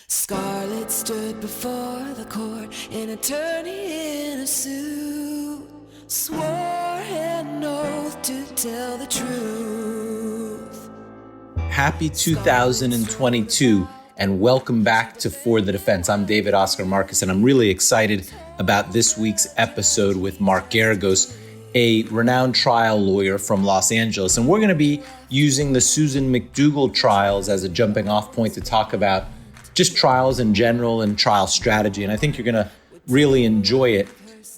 Scarlett stood before the court, an attorney in a suit, swore an oath to tell the truth. Happy 2022 and welcome back to For the Defense. I'm David Oscar Markus and I'm really excited about this week's episode with Mark Geragos, a renowned trial lawyer from Los Angeles. And we're going to be using the Susan McDougal trials as a jumping off point to talk about just trials in general and trial strategy. And I think you're going to really enjoy it.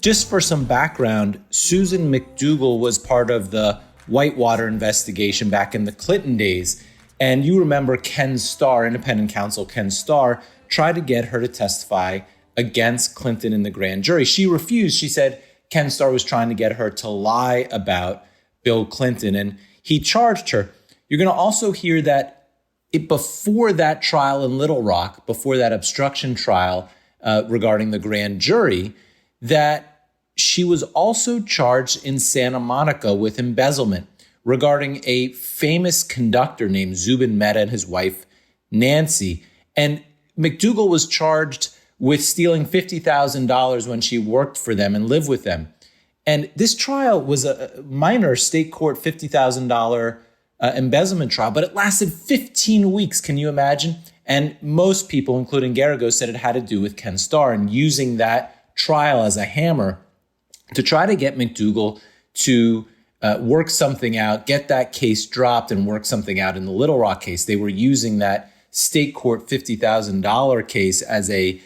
Just for some background, Susan McDougal was part of the Whitewater investigation back in the Clinton days. And you remember Ken Starr, independent counsel Ken Starr, tried to get her to testify against Clinton in the grand jury. She refused. She said Ken Starr was trying to get her to lie about Bill Clinton, and he charged her. You're going to also hear that before that trial in Little Rock, before that obstruction trial regarding the grand jury, that she was also charged in Santa Monica with embezzlement regarding a famous conductor named Zubin Mehta and his wife, Nancy. And McDougal was charged with stealing $50,000 when she worked for them and lived with them. And this trial was a minor state court $50,000 embezzlement trial, but it lasted 15 weeks. Can you imagine? And most people, including Geragos, said it had to do with Ken Starr and using that trial as a hammer to try to get McDougal to work something out, get that case dropped and work something out in the Little Rock case. They were using that state court $50,000 case as a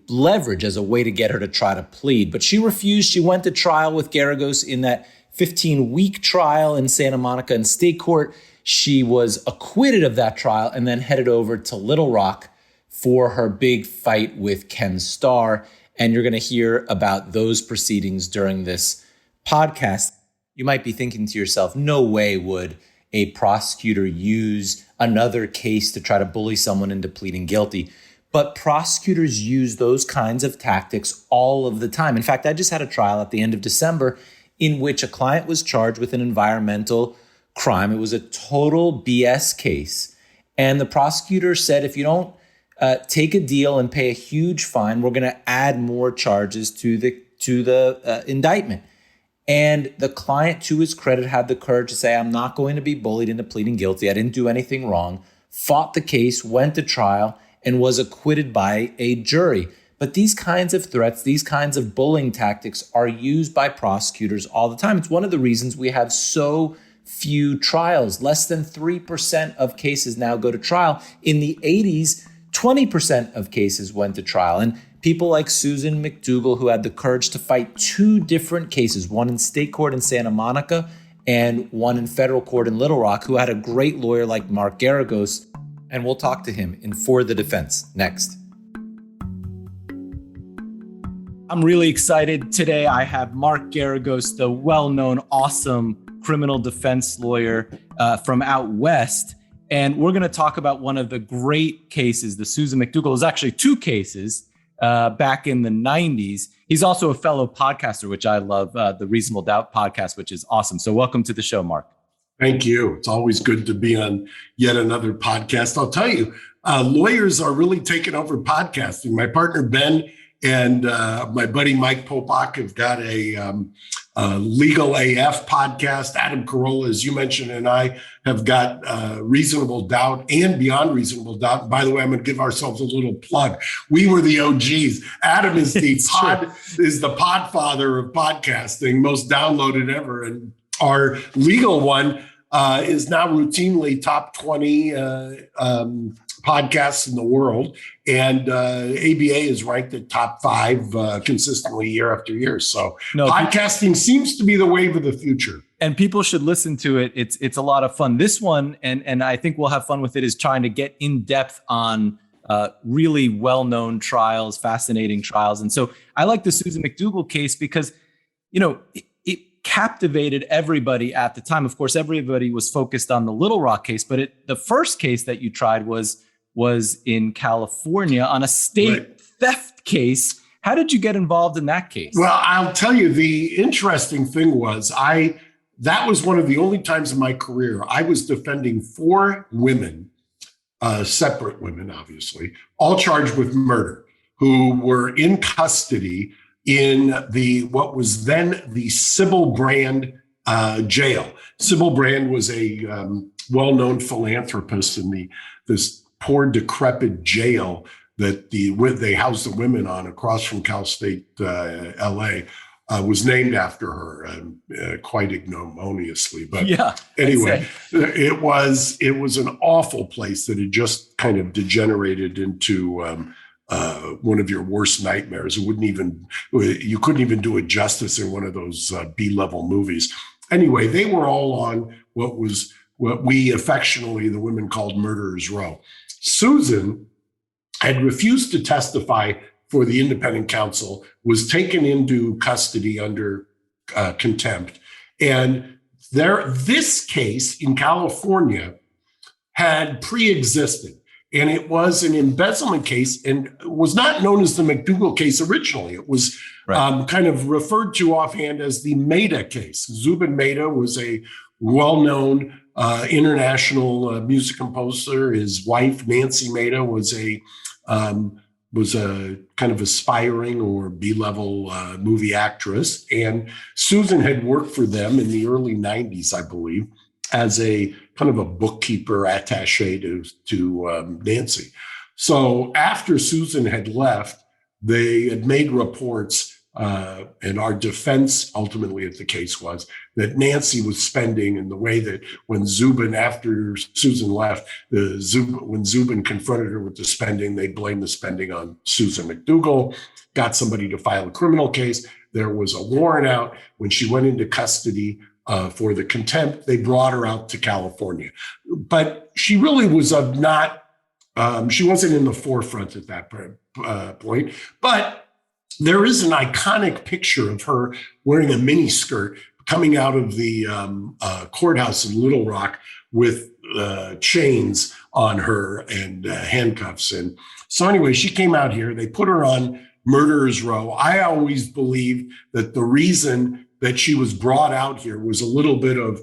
leverage, as a way to get her to try to plead. But she refused. She went to trial with Geragos in that 15-week trial in Santa Monica in state court. She was acquitted of that trial and then headed over to Little Rock for her big fight with Ken Starr. And you're going to hear about those proceedings during this podcast. You might be thinking to yourself, no way would a prosecutor use another case to try to bully someone into pleading guilty. But prosecutors use those kinds of tactics all of the time. In fact, I just had a trial at the end of December in which a client was charged with an environmental crime. It was a total BS case. And the prosecutor said, if you don't take a deal and pay a huge fine, we're going to add more charges to the indictment. And the client, to his credit, had the courage to say, I'm not going to be bullied into pleading guilty. I didn't do anything wrong, fought the case, went to trial, and was acquitted by a jury. But these kinds of threats, these kinds of bullying tactics are used by prosecutors all the time. It's one of the reasons we have so few trials. Less than 3% of cases now go to trial. In the 80s, 20% of cases went to trial. And people like Susan McDougal, who had the courage to fight two different cases, one in state court in Santa Monica and one in federal court in Little Rock, who had a great lawyer like Mark Geragos. And we'll talk to him in For the Defense next. I'm really excited. Today I have Mark Geragos, the well-known, awesome criminal defense lawyer from out west. And we're going to talk about one of the great cases, the Susan McDougal. It was actually two cases back in the 90s. He's also a fellow podcaster, which I love, the Reasonable Doubt podcast, which is awesome. So welcome to the show, Mark. Thank you. It's always good to be on yet another podcast. I'll tell you, lawyers are really taking over podcasting. My partner, Ben, and my buddy, Mike Popok, have got a Legal AF podcast. Adam Carolla, as you mentioned, and I have got Reasonable Doubt and Beyond Reasonable Doubt. And by the way, I'm going to give ourselves a little plug. We were the OGs. Adam is the podfather of podcasting, most downloaded ever. And our legal one is now routinely top 20 podcasts in the world. And ABA is ranked at top 5 consistently year after year. So podcasting seems to be the wave of the future. And people should listen to it. It's a lot of fun. This one, and I think we'll have fun with it, is trying to get in depth on really well-known trials, fascinating trials. And so I like the Susan McDougal case because, it captivated everybody at the time. Of course, everybody was focused on the Little Rock case, but the first case that you tried was in California on a state theft case. How did you get involved in that case? Well, I'll tell you, the interesting thing was that was one of the only times in my career I was defending 4 women separate women, obviously, all charged with murder, who were in custody in what was then the Sybil Brand jail. Sybil Brand was a well-known philanthropist in this poor, decrepit jail that they housed the women on across from Cal State, LA, was named after her, quite ignominiously. But yeah, anyway, it was an awful place that had just kind of degenerated into one of your worst nightmares. You couldn't even do it justice in one of those B-level movies. Anyway, they were all on what we affectionately, the women, called Murderers Row. Susan had refused to testify for the independent counsel, was taken into custody under contempt. And this case in California had pre-existed. And it was an embezzlement case and was not known as the McDougal case originally. It was kind of referred to offhand as the Maida case. Zubin Maida was a well-known international music composer. His wife, Nancy Maida, was a kind of aspiring or B-level movie actress. And Susan had worked for them in the early 90s, I believe, as a kind of a bookkeeper attaché to Nancy. So after Susan had left, they had made reports, and our defense ultimately at the case was that Nancy was spending in the way that when Zubin, after Susan left, when Zubin confronted her with the spending, they blamed the spending on Susan McDougal, got somebody to file a criminal case. There was a warrant out. When she went into custody for the contempt, they brought her out to California. But she really was she wasn't in the forefront at that point. But there is an iconic picture of her wearing a mini skirt coming out of the courthouse in Little Rock with chains on her and handcuffs. And so anyway, she came out here. They put her on Murderers Row. I always believed that the reason that she was brought out here was a little bit of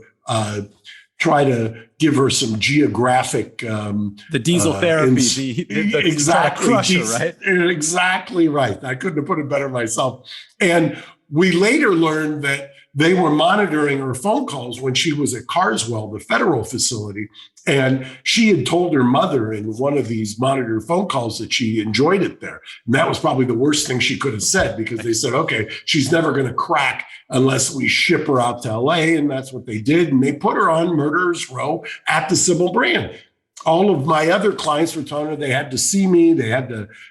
try to give her some geographic the diesel therapy, exactly, crush her, right? Exactly right. I couldn't have put it better myself. And we later learned that they were monitoring her phone calls when she was at Carswell, the federal facility. And she had told her mother in one of these monitored phone calls that she enjoyed it there. And that was probably the worst thing she could have said, because they said, okay, she's never going to crack unless we ship her out to LA. And that's what they did. And they put her on Murderers Row at the Sybil Brand. All of my other clients were telling her they had to see me.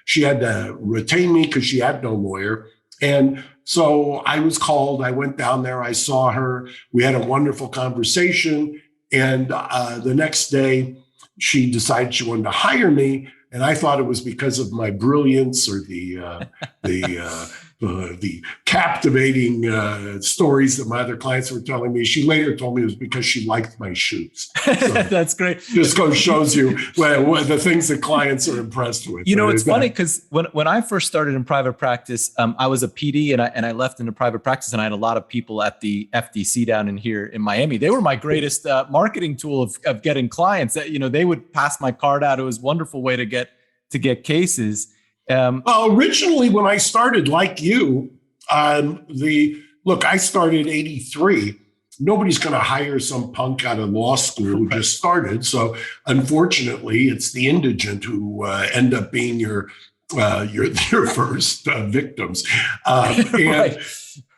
She had to retain me because she had no lawyer. And so I was called. I went down there. I saw her. We had a wonderful conversation. And the next day, she decided she wanted to hire me. And I thought it was because of my brilliance or the captivating stories that my other clients were telling me. She later told me it was because she liked my shoes. So that's great. Just shows you what the things that clients are impressed with. You know, it's funny because when I first started in private practice, I was a PD and I left into private practice, and I had a lot of people at the FDC down in here in Miami. They were my greatest marketing tool of getting clients. That, you know, they would pass my card out. It was a wonderful way to get cases. Well, originally when I started, like you, I started 83. Nobody's going to hire some punk out of law school who just started. So unfortunately, it's the indigent who end up being your first victims. Right.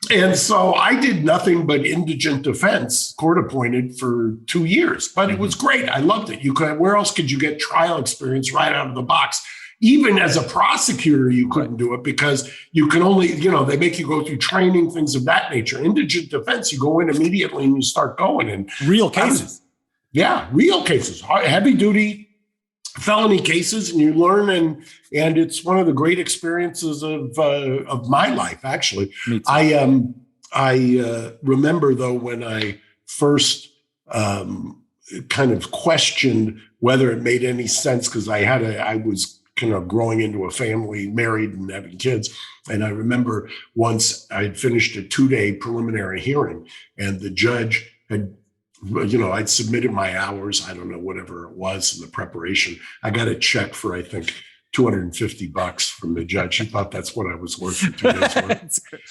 And so I did nothing but indigent defense, court appointed, for 2 years. But it was great. I loved it. Where else could you get trial experience right out of the box? Even as a prosecutor, you couldn't do it because you can only, they make you go through training, things of that nature. Indigent defense, you go in immediately and you start going. And real cases. Real cases, heavy duty felony cases, and you learn, and it's one of the great experiences of my life, actually. Me too. I remember, though, when I first kind of questioned whether it made any sense, because I was kind of growing into a family, married and having kids. And I remember once I'd finished a 2-day preliminary hearing, and the judge had I'd submitted my hours. I don't know, whatever it was in the preparation. I got a check for, I think, $250 from the judge. He thought that's what I was worth for 2 days' work.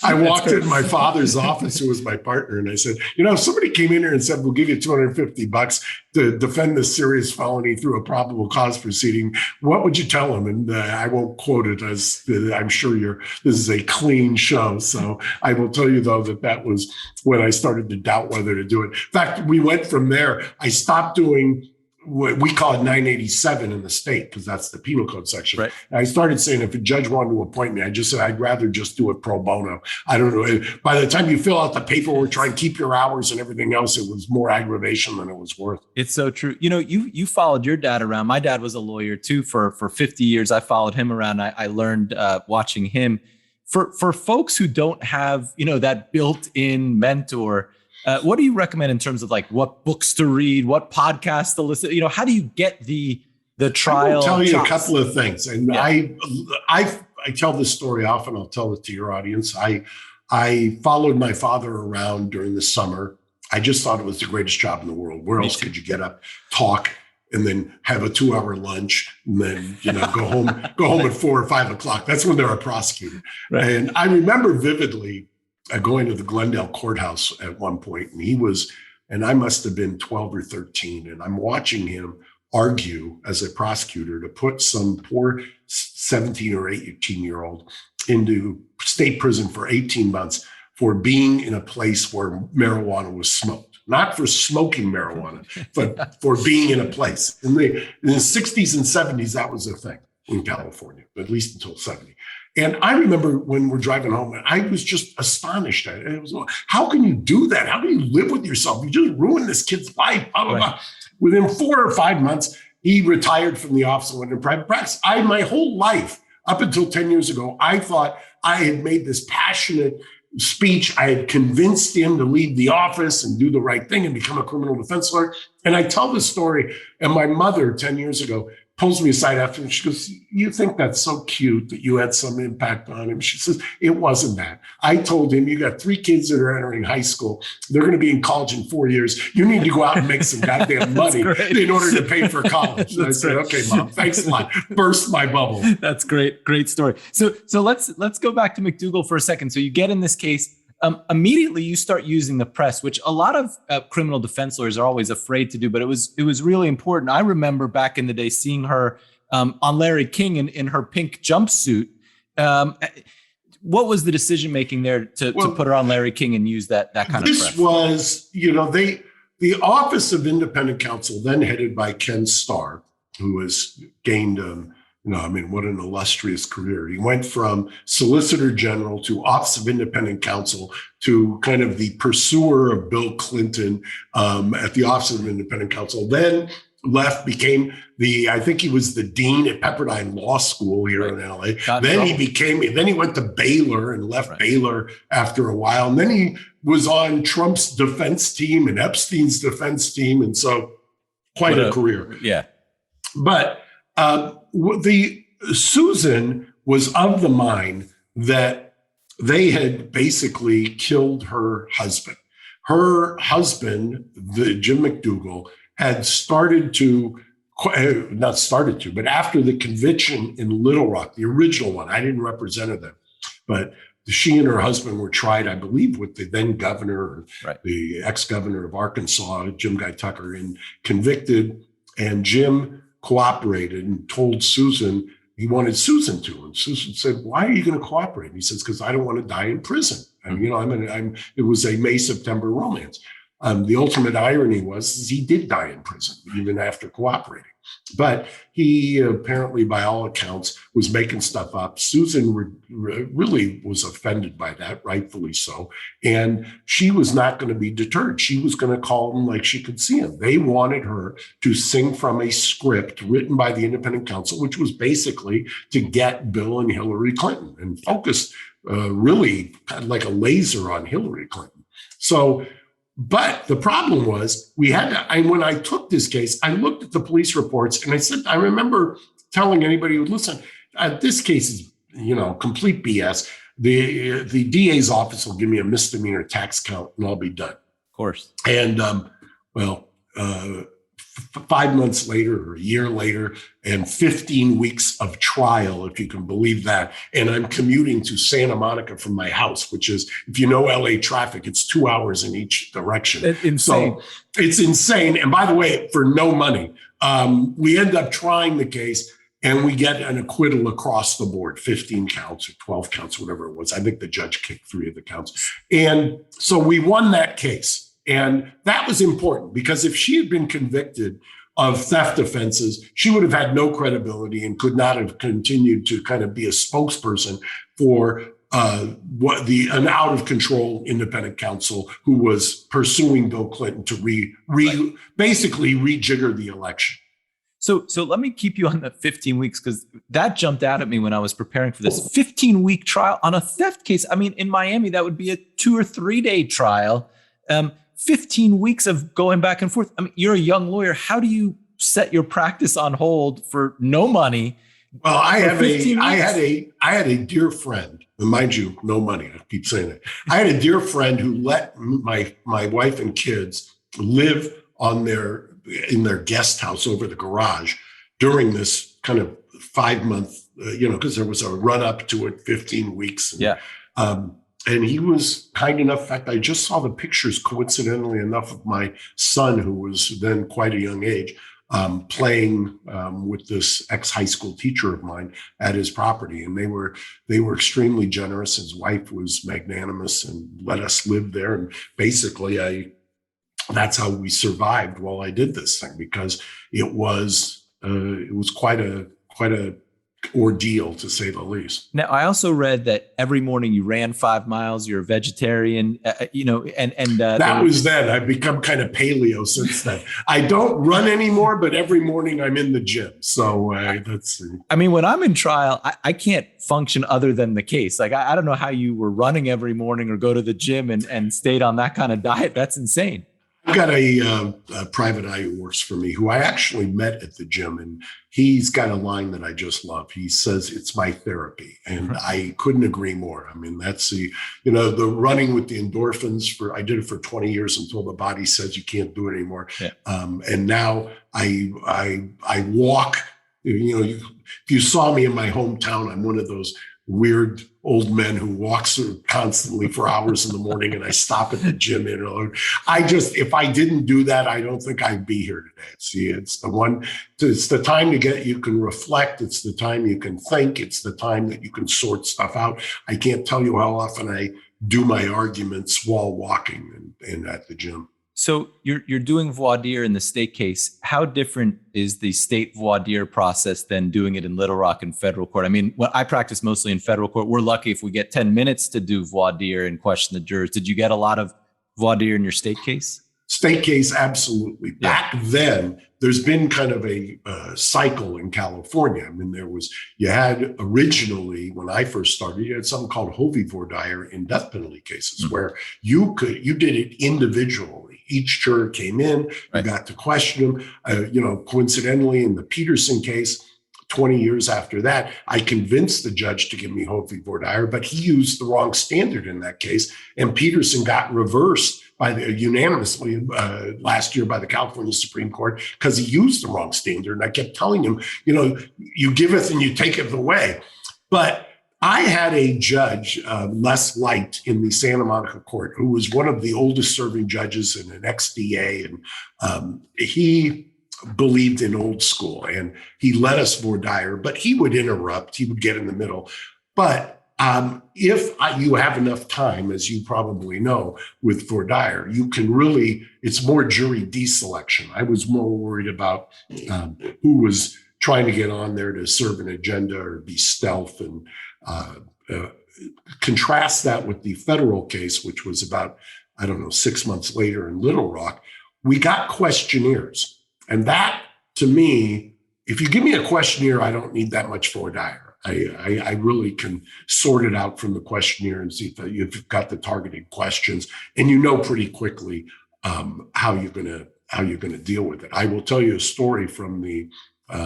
I walked in my father's office, who was my partner, and I said, if somebody came in here and said, we'll give you $250 to defend this serious felony through a probable cause proceeding, what would you tell them? And I won't quote it, as I'm sure this is a clean show. So I will tell you, though, that was when I started to doubt whether to do it. In fact, we went from there. I stopped doing what we call it 987 in the state, because that's the penal code section. Right. I started saying, if a judge wanted to appoint me, I just said, I'd rather just do it pro bono. I don't know. By the time you fill out the paperwork, try and keep your hours and everything else, it was more aggravation than it was worth. It's so true. You followed your dad around. My dad was a lawyer too for 50 years. I followed him around. I learned watching him. For folks who don't have, that built-in mentor, what do you recommend in terms of like what books to read, what podcasts to listen? How do you get the trial? I will tell you chops? a couple of things, and yeah. I tell this story often. I'll tell it to your audience. I followed my father around during the summer. I just thought it was the greatest job in the world. Where else could you get up, talk, and then have a 2-hour lunch, and then go home at 4 or 5 o'clock? That's when they're a prosecutor. Right. And I remember vividly going to the Glendale courthouse at one point, and I must have been 12 or 13, and I'm watching him argue as a prosecutor to put some poor 17 or 18-year-old into state prison for 18 months for being in a place where marijuana was smoked. Not for smoking marijuana, but for being in a place. In the 60s and 70s, that was a thing in California, at least until 70. And I remember when we're driving home, I was just astonished at it. It was, how can you do that? How can you live with yourself? You just ruined this kid's life, blah, blah, blah. Within 4 or 5 months, he retired from the office and went into private practice. My whole life, up until 10 years ago, I thought I had made this passionate speech. I had convinced him to leave the office and do the right thing and become a criminal defense lawyer. And I tell this story, and my mother 10 years ago pulls me aside after, and she goes, you think that's so cute that you had some impact on him? She says, it wasn't that. I told him, you got 3 kids that are entering high school. They're going to be in college in 4 years. You need to go out and make some goddamn money in order to pay for college. And I said, okay, Mom, thanks a lot. Burst my bubble. That's great. Great story. So let's go back to McDougal for a second. So you get in this case. Immediately you start using the press, which a lot of criminal defense lawyers are always afraid to do, but it was really important. I remember back in the day seeing her on Larry King in her pink jumpsuit. What was the decision making there to put her on Larry King and use that kind of press? This was, the Office of Independent Counsel, then headed by Ken Starr, who has gained what an illustrious career. He went from Solicitor General to Office of Independent Counsel to kind of the pursuer of Bill Clinton at the Office of Independent Counsel. Then became I think he was the dean at Pepperdine Law School here in LA. Then he went to Baylor and left Baylor after a while. And then he was on Trump's defense team and Epstein's defense team. And so quite a career. Yeah. But Susan was of the mind that they had basically killed her husband. Her husband, Jim McDougal, had but after the conviction in Little Rock, the original one, I didn't represent them, but she and her husband were tried, I believe, with the then governor, the ex-governor of Arkansas, Jim Guy Tucker, and convicted. And Jim cooperated and told Susan he wanted Susan to. And Susan said, why are you going to cooperate? And he says, because I don't want to die in prison. And, it was a May-September romance. The ultimate irony was he did die in prison, even after cooperating. But he apparently, by all accounts, was making stuff up. Susan really was offended by that, rightfully so. And she was not going to be deterred. She was going to call him like she could see him. They wanted her to sing from a script written by the Independent Counsel, which was basically to get Bill and Hillary Clinton and focus really kind of like a laser on Hillary Clinton. But the problem was when I took this case, I looked at the police reports and I remember telling anybody who would listen, this case is, complete BS. The DA's office will give me a misdemeanor tax count and I'll be done. Of course. And well, 5 months later or a year later, and 15 weeks of trial, if you can believe that. And I'm commuting to Santa Monica from my house, which is, if you know LA traffic, it's 2 hours in each direction. It's insane. So it's insane. And by the way, for no money, we end up trying the case and we get an acquittal across the board, 15 counts or 12 counts, whatever it was. I think the judge kicked 3 of the counts. And so we won that case. And that was important because if she had been convicted of theft offenses, she would have had no credibility and could not have continued to kind of be a spokesperson for an out of control independent counsel who was pursuing Bill Clinton to basically rejigger the election. So let me keep you on the 15 weeks because that jumped out at me when I was preparing for this 15-week trial on a theft case. I mean, in Miami, that would be a 2 or 3 day trial. 15 weeks of going back and forth. I mean, you're a young lawyer. How do you set your practice on hold for no money? Well, I had a dear friend, and mind you, no money. I keep saying it. I had a dear friend who let my wife and kids live in their guest house over the garage during this kind of 5-month, because there was a run up to it, 15 weeks. And he was kind enough. In fact, I just saw the pictures, coincidentally enough, of my son, who was then quite a young age, playing with this ex-high school teacher of mine at his property. And they were extremely generous. His wife was magnanimous and let us live there. And basically, that's how we survived while I did this thing, because it was quite a ordeal, to say the least. Now, I also read that every morning you ran 5 miles. You're a vegetarian, that was then. I've become kind of paleo since then. I don't run anymore, but every morning I'm in the gym. So that's. I mean, when I'm in trial, I can't function other than the case. Like I don't know how you were running every morning or go to the gym and stayed on that kind of diet. That's insane. I've got a private eye who works for me, who I actually met at the gym, and he's got a line that I just love. He says, "It's my therapy," and I couldn't agree more. I mean, that's the running with the endorphins. I did it for 20 years until the body says you can't do it anymore. Yeah. And now I walk. If you saw me in my hometown, I'm one of those weird old men who walks constantly for hours in the morning, and I stop at the gym. If I didn't do that, I don't think I'd be here today. It's the time you can reflect. It's the time you can think. It's the time that you can sort stuff out. I can't tell you how often I do my arguments while walking and at the gym. So you're doing voir dire in the state case. How different is the state voir dire process than doing it in Little Rock in federal court? I mean, I practice mostly in federal court. We're lucky if we get 10 minutes to do voir dire and question the jurors. Did you get a lot of voir dire in your state case? State case, absolutely. Back then, there's been kind of a cycle in California. I mean, you had originally, when I first started, you had something called Hovey voir dire in death penalty cases, where you did it individually. Each juror came in, you got to question them. Coincidentally, in the Peterson case, 20 years after that, I convinced the judge to give me Hovey voir dire, but he used the wrong standard in that case. And Peterson got reversed unanimously last year by the California Supreme Court because he used the wrong standard. And I kept telling him, you giveth and you taketh away. But I had a judge, Les Light, in the Santa Monica court, who was one of the oldest serving judges and an ex-DA. And he believed in old school, and he let us voir dire, but he would interrupt. He would get in the middle. But if you have enough time, as you probably know, with voir dire, you can it's more jury deselection. I was more worried about who was trying to get on there to serve an agenda or be stealth, and contrast that with the federal case, which was about, 6 months later in Little Rock. We got questionnaires. And that, to me, if you give me a questionnaire, I don't need that much voir dire. I really can sort it out from the questionnaire and see if you've got the targeted questions, and pretty quickly how you're going to deal with it. I will tell you a story from the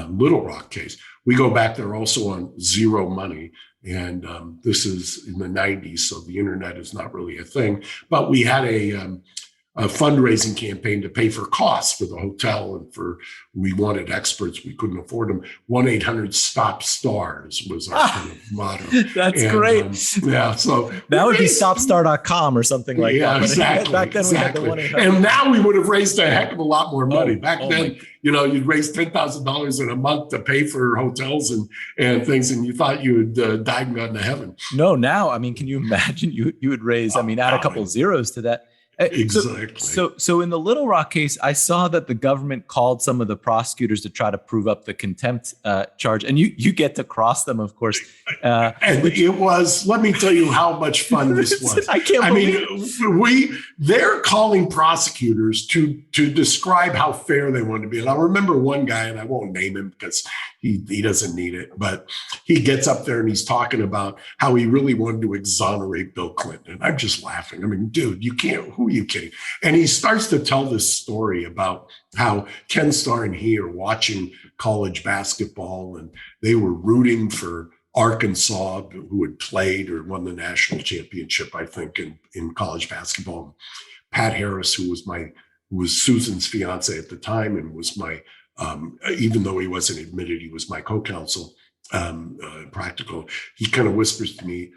Little Rock case. We go back there also on zero money, and this is in the 90s, so the internet is not really a thing. But we had a fundraising campaign to pay for costs for the hotel and we wanted experts. We couldn't afford them. 1-800-STOP-STARS was our kind of motto. That's great. Yeah. So that would be stopstar.com or something like that. Exactly. Back then we had the 1-800. And now we would have raised a heck of a lot more money. Back then, you'd raise $10,000 in a month to pay for hotels and things, and you thought you had died and gone to heaven. No, now, I mean, can you imagine you would raise, add a couple zeros to that. Exactly. So in the Little Rock case, I saw that the government called some of the prosecutors to try to prove up the contempt charge, and you get to cross them, of course. And it was. Let me tell you how much fun this was. They're calling prosecutors to describe how fair they want to be. And I remember one guy, and I won't name him because he doesn't need it, but he gets up there and he's talking about how he really wanted to exonerate Bill Clinton. And I'm just laughing. I mean, dude, you can't. Who are you kidding? And he starts to tell this story about how Ken Starr and he are watching college basketball and they were rooting for Arkansas, who had played or won the national championship, I think, in college basketball. Pat Harris, who was Susan's fiance at the time and was my, even though he wasn't admitted, he was my co-counsel, practical. He kind of whispers to me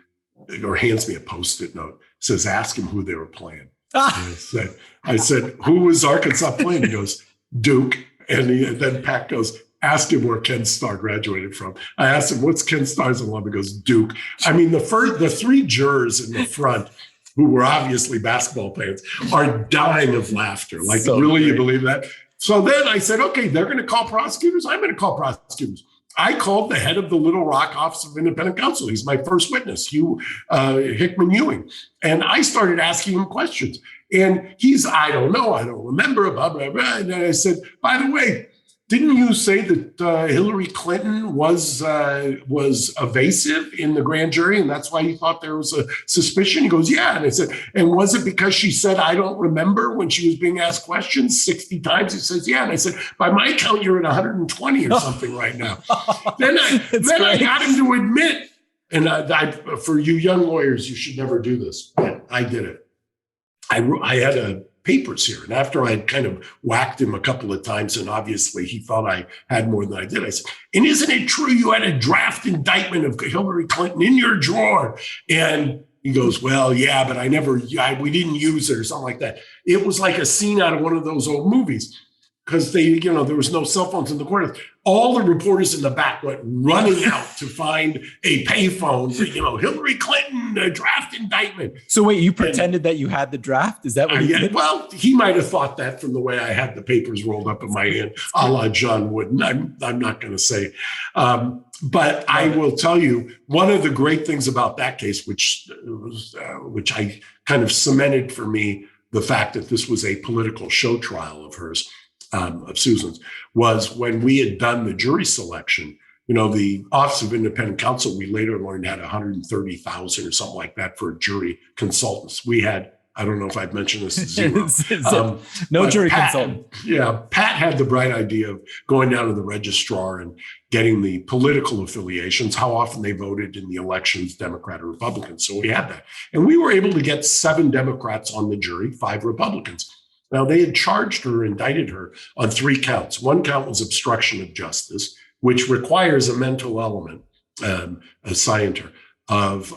or hands me a Post-it note, says, ask him who they were playing. I said, who was Arkansas playing? He goes, Duke. And then Pat goes, ask him where Ken Starr graduated from. I asked him, what's Ken Starr's alum? He goes, Duke. I mean, the three jurors in the front, who were obviously basketball fans, are dying of laughter. Like, so really, great. You believe that? So then I said, okay, they're going to call prosecutors. I'm going to call prosecutors. I called the head of the Little Rock Office of Independent Counsel. He's my first witness, Hickman Ewing. And I started asking him questions. And he's, I don't know, I don't remember, blah, blah, blah. And I said, by the way, didn't you say that Hillary Clinton was evasive in the grand jury, and that's why you thought there was a suspicion? He goes, yeah. And I said, and was it because she said, I don't remember when she was being asked questions 60 times? He says, yeah. And I said, by my count, you're at 120 or something right now. Then I got him to admit, and for you young lawyers, you should never do this. But I did it. I had papers here. And after I'd kind of whacked him a couple of times, and obviously he thought I had more than I did, I said, and isn't it true you had a draft indictment of Hillary Clinton in your drawer? And he goes, well, yeah, but we didn't use it or something like that. It was like a scene out of one of those old movies, because there was no cell phones in the courthouse. All the reporters in the back went running out to find a payphone for, Hillary Clinton, a draft indictment. So wait, you pretended that you had the draft? Is that what you did? Well, he might have thought that from the way I had the papers rolled up in my hand, a la John Wooden. I'm not going to say. But I will tell you, one of the great things about that case, which I kind of cemented for me, the fact that this was a political show trial of hers, of Susan's, was when we had done the jury selection. The Office of Independent Counsel, we later learned, had 130,000 or something like that for jury consultants. We had, I don't know if I've mentioned this, zero. No jury consultant. Yeah, Pat had the bright idea of going down to the registrar and getting the political affiliations, how often they voted in the elections, Democrat or Republican. So we had that. And we were able to get 7 Democrats on the jury, 5 Republicans. Now, they had charged her, indicted her on 3 counts. One count was obstruction of justice, which requires a mental element, a scienter of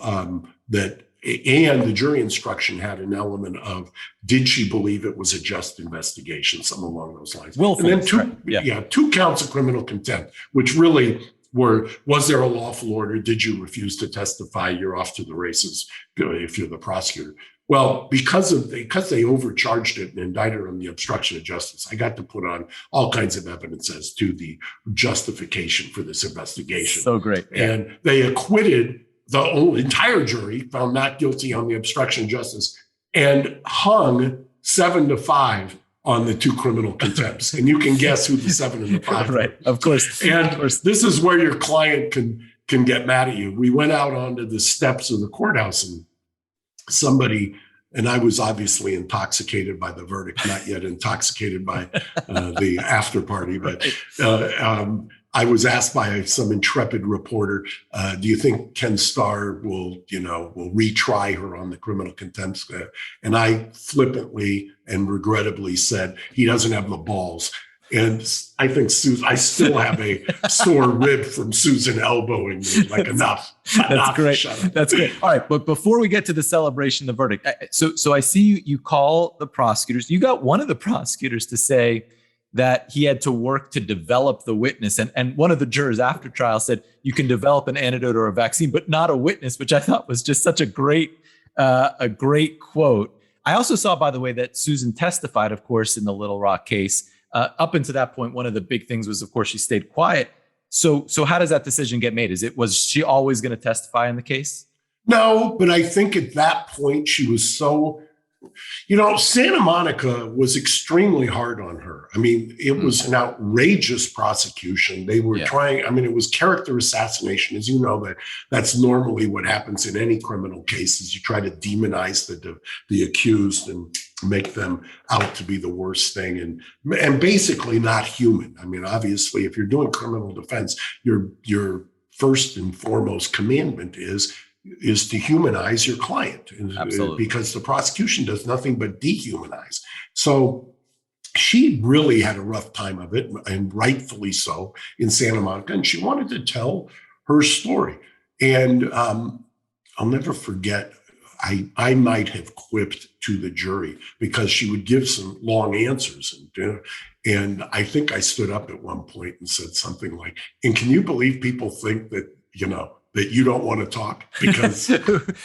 that. And the jury instruction had an element of, did she believe it was a just investigation, something along those lines. Willful. And then 2 counts of criminal contempt, which really were, was there a lawful order? Did you refuse to testify? You're off to the races if you're the prosecutor. Well, because they overcharged it and indicted her on the obstruction of justice, I got to put on all kinds of evidence as to the justification for this investigation. So great. And they acquitted the entire jury, found not guilty on the obstruction of justice, and hung 7-5 on the 2 criminal contempts. And you can guess who the 7 and the 5 were. Right, of course. And this is where your client can get mad at you. We went out onto the steps of the courthouse, and somebody, and I was obviously intoxicated by the verdict, not yet intoxicated by the after party, but I was asked by some intrepid reporter, do you think Ken Starr will retry her on the criminal contempt? And I flippantly and regrettably said, he doesn't have the balls. And I think I still have a sore rib from Susan elbowing me. Like, enough. That's great. That's great. All right. But before we get to the celebration, the verdict. So I see you call the prosecutors. You got one of the prosecutors to say that he had to work to develop the witness. And one of the jurors after trial said, you can develop an antidote or a vaccine, but not a witness, which I thought was just such a great quote. I also saw, by the way, that Susan testified, of course, in the Little Rock case. Up until that point, one of the big things was, of course, she stayed quiet. So how does that decision get made? Was she always going to testify in the case? No, but I think at that point she was so, Santa Monica was extremely hard on her. I mean, it was an outrageous prosecution. They were trying, it was character assassination. As you know, that's normally what happens in any criminal cases. You try to demonize the accused and make them out to be the worst thing and basically not human. I mean, obviously, if you're doing criminal defense, your first and foremost commandment is to humanize your client. Absolutely. Because the prosecution does nothing but dehumanize. So she really had a rough time of it, and rightfully so, in Santa Monica, and she wanted to tell her story. And I'll never forget, I might have quipped to the jury because she would give some long answers. And I think I stood up at one point and said something like, and can you believe people think that, that you don't want to talk? Because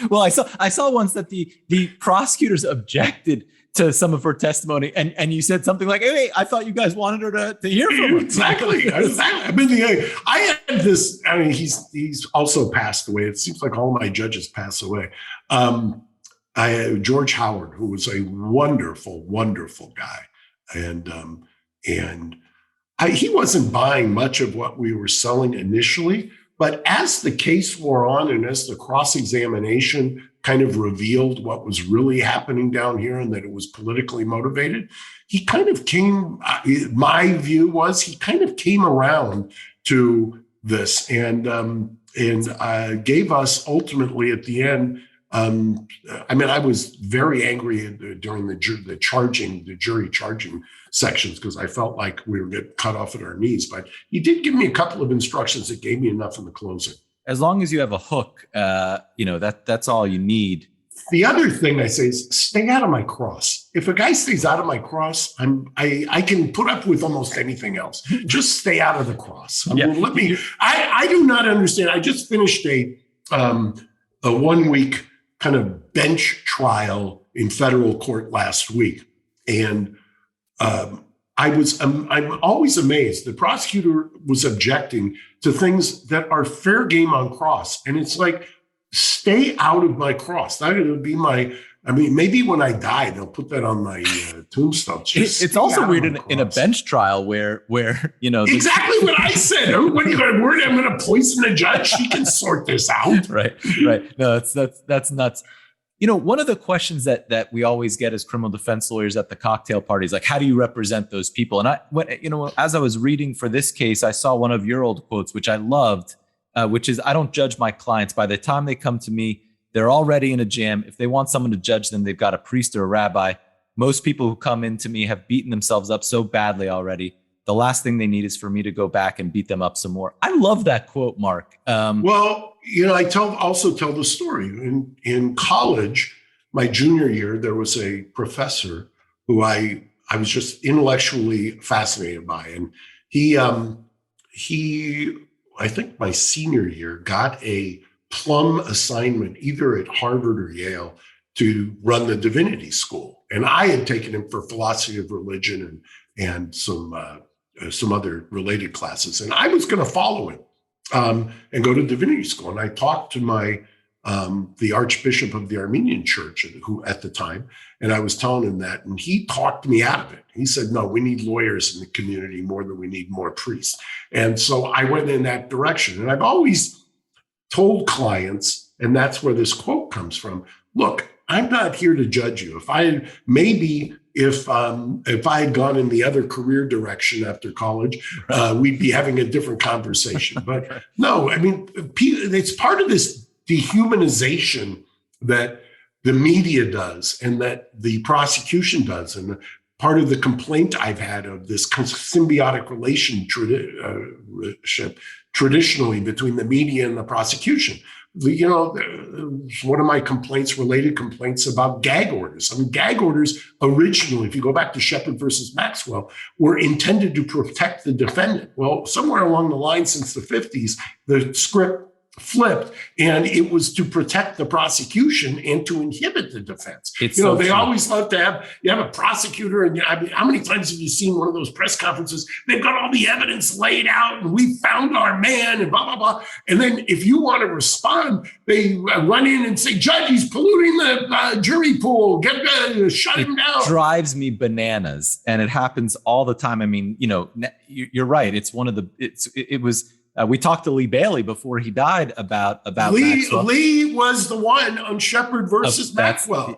well, I saw once that the prosecutors objected to some of her testimony, and you said something like, "Hey, I thought you guys wanted her to hear from her." Exactly. I had this. He's also passed away. It seems like all my judges pass away. I had George Howard, who was a wonderful, wonderful guy, and he wasn't buying much of what we were selling initially. But as the case wore on and as the cross-examination kind of revealed what was really happening down here and that it was politically motivated, he kind of came, my view was he kind of came around to this and gave us ultimately at the end. I was very angry during the jury charging sections because I felt like we were getting cut off at our knees. But he did give me a couple of instructions that gave me enough in the closing. As long as you have a hook, that's all you need. The other thing I say is stay out of my cross. If a guy stays out of my cross, I can put up with almost anything else. Just stay out of the cross. I do not understand. I just finished a 1 week kind of bench trial in federal court last week. And I'm always amazed. The prosecutor was objecting to things that are fair game on cross. And it's like, stay out of my cross. That would be maybe when I die, they'll put that on my tombstone. It's also weird in a bench trial where exactly what I said. What are you going to worry? I'm going to poison the judge. She can sort this out. Right. No, that's nuts. One of the questions that we always get as criminal defense lawyers at the cocktail parties, like, how do you represent those people? And as I was reading for this case, I saw one of your old quotes, which I loved, which is, I don't judge my clients. By the time they come to me, they're already in a jam. If they want someone to judge them, they've got a priest or a rabbi. Most people who come into me have beaten themselves up so badly already. The last thing they need is for me to go back and beat them up some more. I love that quote, Mark. I also tell the story. In college, my junior year, there was a professor who I was just intellectually fascinated by. And he, I think my senior year, got a plum assignment either at Harvard or Yale to run the divinity school. And I had taken him for philosophy of religion and some other related classes. And I was going to follow him and go to divinity school. And I talked to the Archbishop of the Armenian Church who at the time, and I was telling him that, and he talked me out of it. He said, no, we need lawyers in the community more than we need more priests. And so I went in that direction. And I've always told clients, and that's where this quote comes from, look, I'm not here to judge you. Maybe if I had gone in the other career direction after college, we'd be having a different conversation. But no, I mean, it's part of this dehumanization that the media does and that the prosecution does. And part of the complaint I've had of this symbiotic relationship traditionally between the media and the prosecution. One of my related complaints about gag orders. I mean, gag orders originally, if you go back to Shepard versus Maxwell, were intended to protect the defendant. Well, somewhere along the line since the 50s, the script flipped, and it was to protect the prosecution and to inhibit the defense. They always love to have a prosecutor, and I mean, how many times have you seen one of those press conferences? They've got all the evidence laid out, and we found our man, and blah blah blah. And then if you want to respond, they run in and say, "Judge, he's polluting the jury pool. Shut him down." Drives me bananas, and it happens all the time. I mean, you're right. It's one of the. It was. We talked to Lee Bailey before he died about Maxwell. Lee was the one on Shepard versus Maxwell.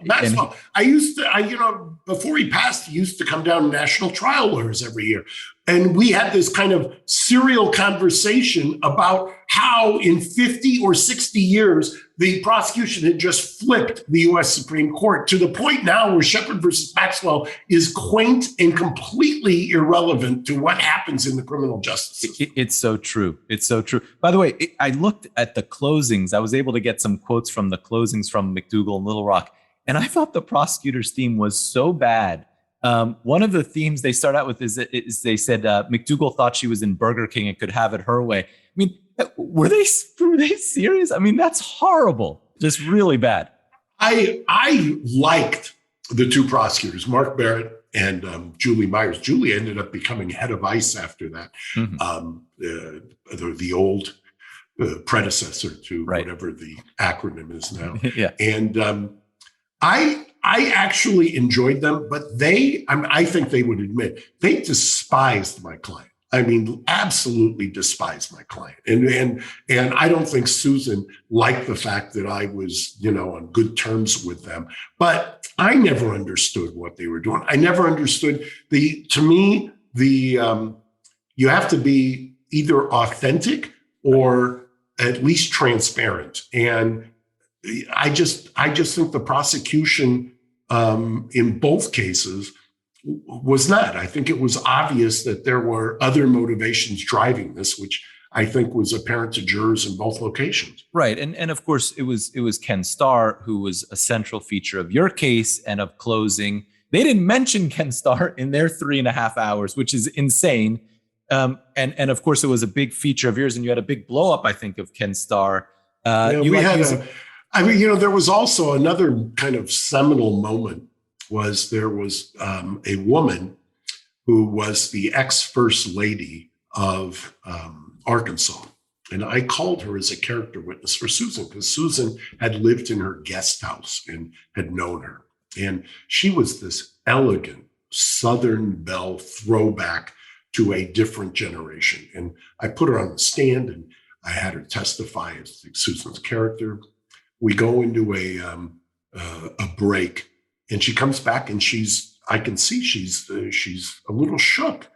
Before he passed, he used to come down to National Trial Lawyers every year. And we had this kind of serial conversation about how in 50 or 60 years, the prosecution had just flipped the U.S. Supreme Court to the point now where Shepard versus Maxwell is quaint and completely irrelevant to what happens in the criminal justice system. It's so true. It's so true. By the way, I looked at the closings. I was able to get some quotes from the closings from McDougal and Little Rock. And I thought the prosecutor's theme was so bad. One of the themes they start out with is they said McDougal thought she was in Burger King and could have it her way. I mean, were they serious? I mean, that's horrible. Just really bad. I liked the two prosecutors, Mark Barrett and Julie Myers. Julie ended up becoming head of ICE after that. Mm-hmm. The old predecessor to whatever the acronym is now. Yeah. And I actually enjoyed them, but I think they would admit they despised my client. I mean, absolutely despised my client. And I don't think Susan liked the fact that I was, on good terms with them, but I never understood what they were doing. I never understood you have to be either authentic or at least transparent. And I just think the prosecution in both cases was not. I think it was obvious that there were other motivations driving this, which I think was apparent to jurors in both locations. Right. And of course, it was Ken Starr who was a central feature of your case and of closing. They didn't mention Ken Starr in their 3.5 hours, which is insane. And of course, it was a big feature of yours, and you had a big blow up, I think, of Ken Starr. There was also another kind of seminal moment. There was a woman who was the ex-first lady of Arkansas. And I called her as a character witness for Susan because Susan had lived in her guest house and had known her. And she was this elegant Southern belle throwback to a different generation. And I put her on the stand and I had her testify as Susan's character. We go into a break. And she comes back and I can see she's a little shook.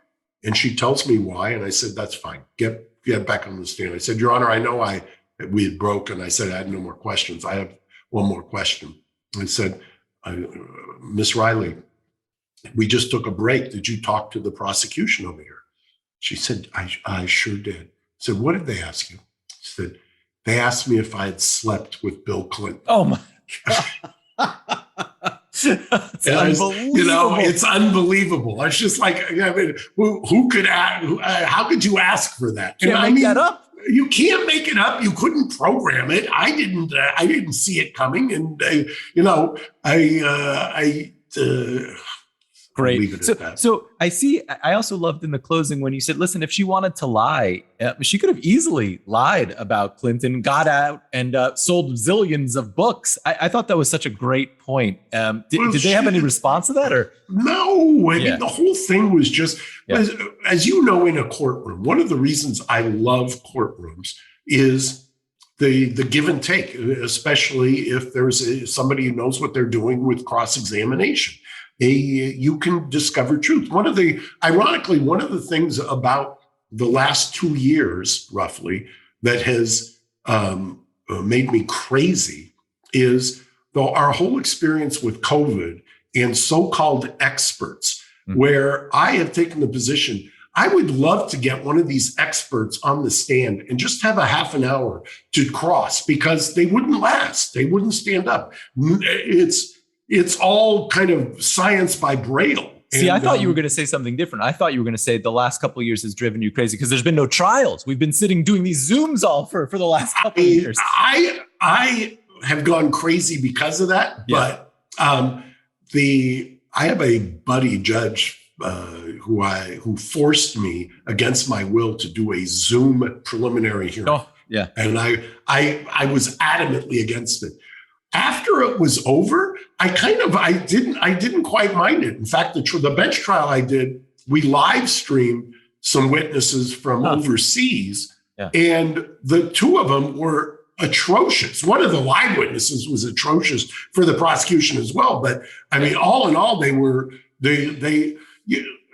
And she tells me why. And I said, that's fine. Get back on the stand. I said, Your Honor, I know we had broken. I said, I had no more questions. I have one more question. I said, Miss Riley, we just took a break. Did you talk to the prosecution over here? She said, I sure did. I said, what did they ask you? She said, they asked me if I had slept with Bill Clinton. Oh my God. It's unbelievable. It's unbelievable. It's just like, I mean, who could ask? How could you ask for that? Can't make that up. You can't make it up. You couldn't program it. I didn't see it coming, and Great. So I see. I also loved in the closing when you said, "Listen, if she wanted to lie, she could have easily lied about Clinton, got out, and sold zillions of books." I thought that was such a great point. Did they have any response to that, or no? I mean, the whole thing was just, as you know, in a courtroom. One of the reasons I love courtrooms is the give and take, especially if there's somebody who knows what they're doing with cross-examination. you can discover truth. Ironically, one of the things about the last 2 years, roughly, that has made me crazy is though our whole experience with COVID and so-called experts, where I have taken the position, I would love to get one of these experts on the stand and just have a half an hour to cross, because they wouldn't last. They wouldn't stand up. It's all kind of science by Braille. See, I thought you were going to say something different. I thought you were going to say the last couple of years has driven you crazy because there's been no trials. We've been sitting doing these Zooms all for the last couple of years. I have gone crazy because of that. Yeah. But I have a buddy judge who forced me against my will to do a Zoom preliminary hearing. Oh, yeah. And I was adamantly against it. After it was over, I didn't quite mind it. In fact, the bench trial I did, we live streamed some witnesses from overseas, and the two of them were atrocious. One of the live witnesses was atrocious for the prosecution as well. But I mean, all in all, it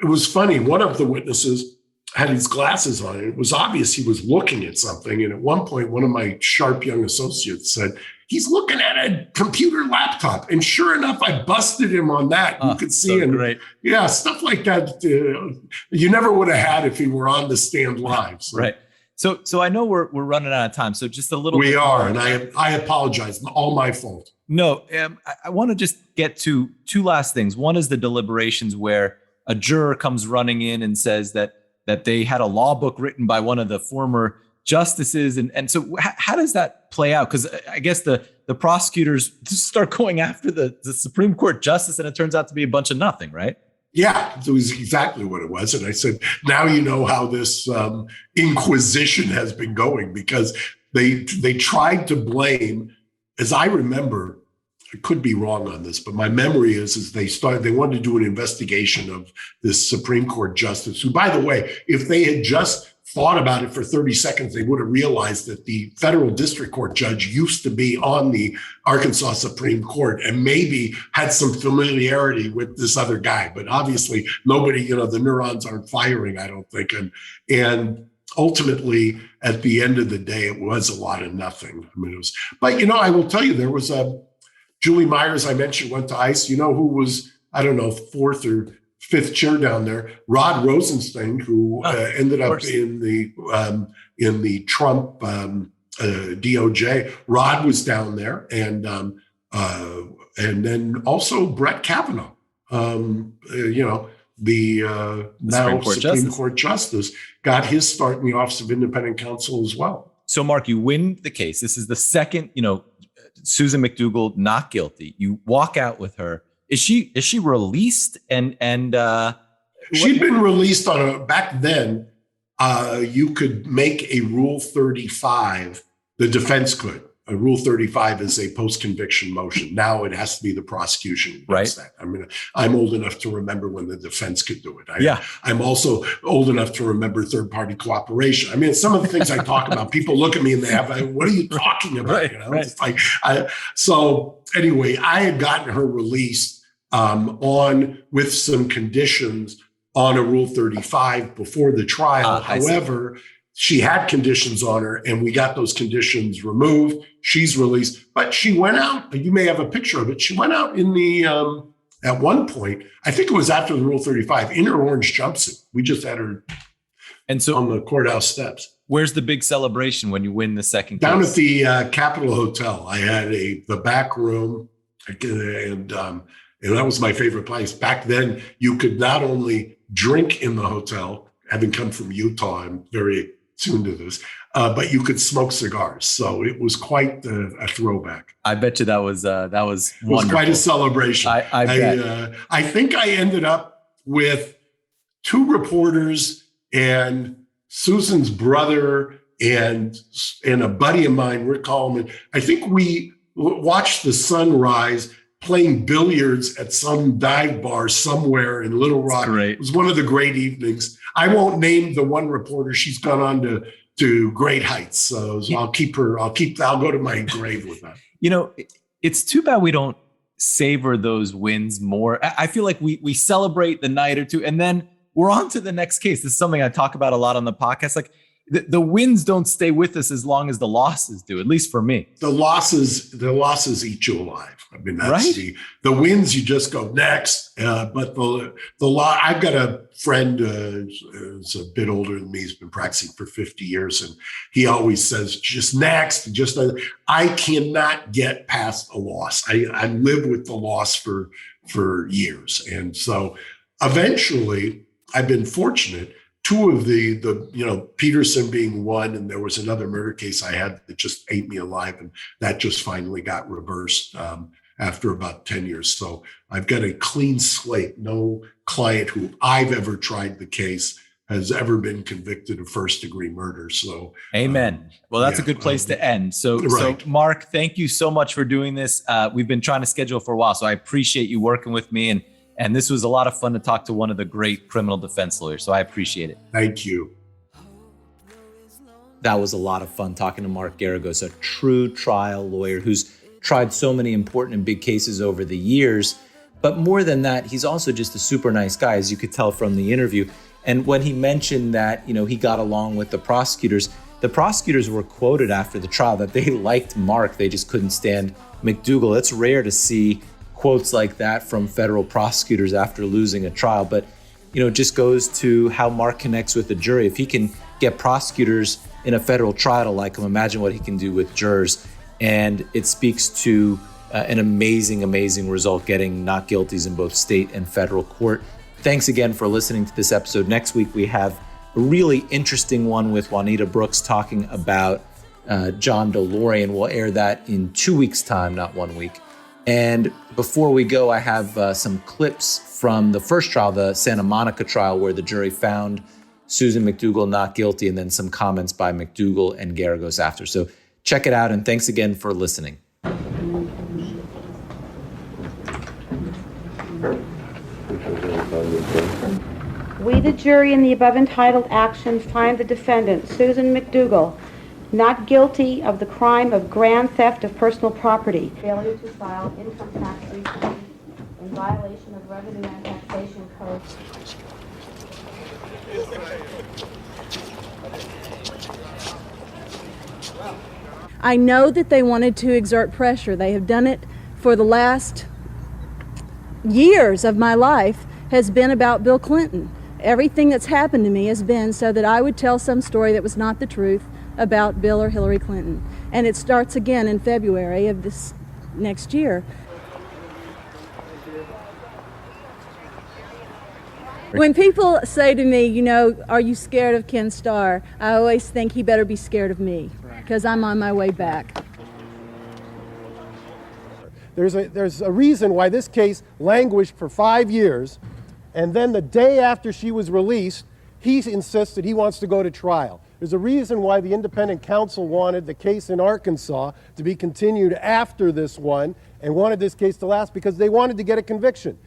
was funny. One of the witnesses had his glasses on, and it was obvious he was looking at something. And at one point, one of my sharp young associates said, "He's looking at a computer laptop." And sure enough, I busted him on that. You could see him. Great. Yeah, stuff like that. You never would have had if he were on the stand live. So. Right. So I know we're running out of time. So just a little. We are, and I apologize. All my fault. No, I want to just get to two last things. One is the deliberations where a juror comes running in and says that they had a law book written by one of the former justices. And so how does that play out? Because I guess the prosecutors start going after the Supreme Court justice, and it turns out to be a bunch of nothing, right? Yeah, it was exactly what it was. And I said, now you know how this inquisition has been going, because they tried to blame, as I remember, I could be wrong on this, but my memory is they wanted to do an investigation of this Supreme Court justice, who, by the way, if they had just thought about it for 30 seconds, they would have realized that the federal district court judge used to be on the Arkansas Supreme Court and maybe had some familiarity with this other guy. But obviously nobody, the neurons aren't firing, I don't think. And ultimately, at the end of the day, it was a lot of nothing. I mean, but I will tell you, there was Julie Myers, I mentioned, went to ICE. You know who was, I don't know, fourth or fifth chair down there? Rod Rosenstein, who ended up in the Trump DOJ. Rod was down there, and then also Brett Kavanaugh, the now Supreme Court Justice, got his start in the Office of Independent Counsel as well. So, Mark, you win the case. This is the second, Susan McDougal not guilty. You walk out with her. Is she released? And she'd been released back then. You could make a Rule 35. The defense could. A Rule 35 is a post-conviction motion. Now it has to be the prosecution. Right. That. I mean, I'm old enough to remember when the defense could do it. I'm also old enough to remember third-party cooperation. I mean, some of the things I talk about, people look at me and they have, what are you talking about? Right, It's like, so anyway, I had gotten her released with some conditions on a Rule 35 before the trial. However, she had conditions on her, and we got those conditions removed. She's released, but she went out. You may have a picture of it. She went out in the, at one point, I think it was after the Rule 35, in her orange jumpsuit. We just had her on the courthouse steps. Where's the big celebration when you win the second case? Down at the Capitol Hotel. I had the back room, and that was my favorite place. Back then, you could not only drink in the hotel, having come from Utah, I'm very tuned to this, but you could smoke cigars. So it was quite a throwback. I bet you that was wonderful. It was quite a celebration. I bet. I think I ended up with two reporters and Susan's brother and a buddy of mine, Rick Coleman. I think we watched the sunrise playing billiards at some dive bar somewhere in Little Rock. It was one of the great evenings. I won't name the one reporter. She's gone on to great heights. So I'll go to my grave with that. It's too bad we don't savor those wins more. I feel like we celebrate the night or two, and then we're on to the next case. This is something I talk about a lot on the podcast. Like the wins don't stay with us as long as the losses do, at least for me. The losses eat you alive. I mean, that's right? The wins, you just go next. But I've got a friend who's a bit older than me. He's been practicing for 50 years. And he always says, just next, I cannot get past a loss. I live with the loss for years. And so eventually I've been fortunate. Two of the Peterson being one, and there was another murder case I had that just ate me alive, and that just finally got reversed after about 10 years. So I've got a clean slate. No client who I've ever tried the case has ever been convicted of first-degree murder. So, amen. Well, that's a good place to end. So, right. So Mark, thank you so much for doing this. We've been trying to schedule for a while, so I appreciate you working with me, and this was a lot of fun to talk to one of the great criminal defense lawyers. So I appreciate it. Thank you. That was a lot of fun talking to Mark Geragos, a true trial lawyer who's tried so many important and big cases over the years. But more than that, he's also just a super nice guy, as you could tell from the interview. And when he mentioned that, he got along with the prosecutors were quoted after the trial that they liked Mark. They just couldn't stand McDougal. It's rare to see quotes like that from federal prosecutors after losing a trial. But, it just goes to how Mark connects with the jury. If he can get prosecutors in a federal trial to like him, imagine what he can do with jurors. And it speaks to an amazing, amazing result, getting not guilties in both state and federal court. Thanks again for listening to this episode. Next week, we have a really interesting one with Juanita Brooks talking about John DeLorean. We'll air that in 2 weeks' time, not 1 week. And before we go, I have some clips from the first trial, the Santa Monica trial, where the jury found Susan McDougal not guilty, and then some comments by McDougal and Geragos after. So check it out, and thanks again for listening. We, the jury, in the above entitled action, find the defendant, Susan McDougal, not guilty of the crime of grand theft of personal property, failure to file income tax return in violation of Revenue and Taxation Code. I know that they wanted to exert pressure. They have done it for the last years of my life has been about Bill Clinton. Everything that's happened to me has been so that I would tell some story that was not the truth about Bill or Hillary Clinton. And it starts again in February of this next year. When people say to me, are you scared of Ken Starr? I always think he better be scared of me, because I'm on my way back. There's a reason why this case languished for 5 years, and then the day after she was released, he insists that he wants to go to trial. There's a reason why the independent counsel wanted the case in Arkansas to be continued after this one and wanted this case to last, because they wanted to get a conviction.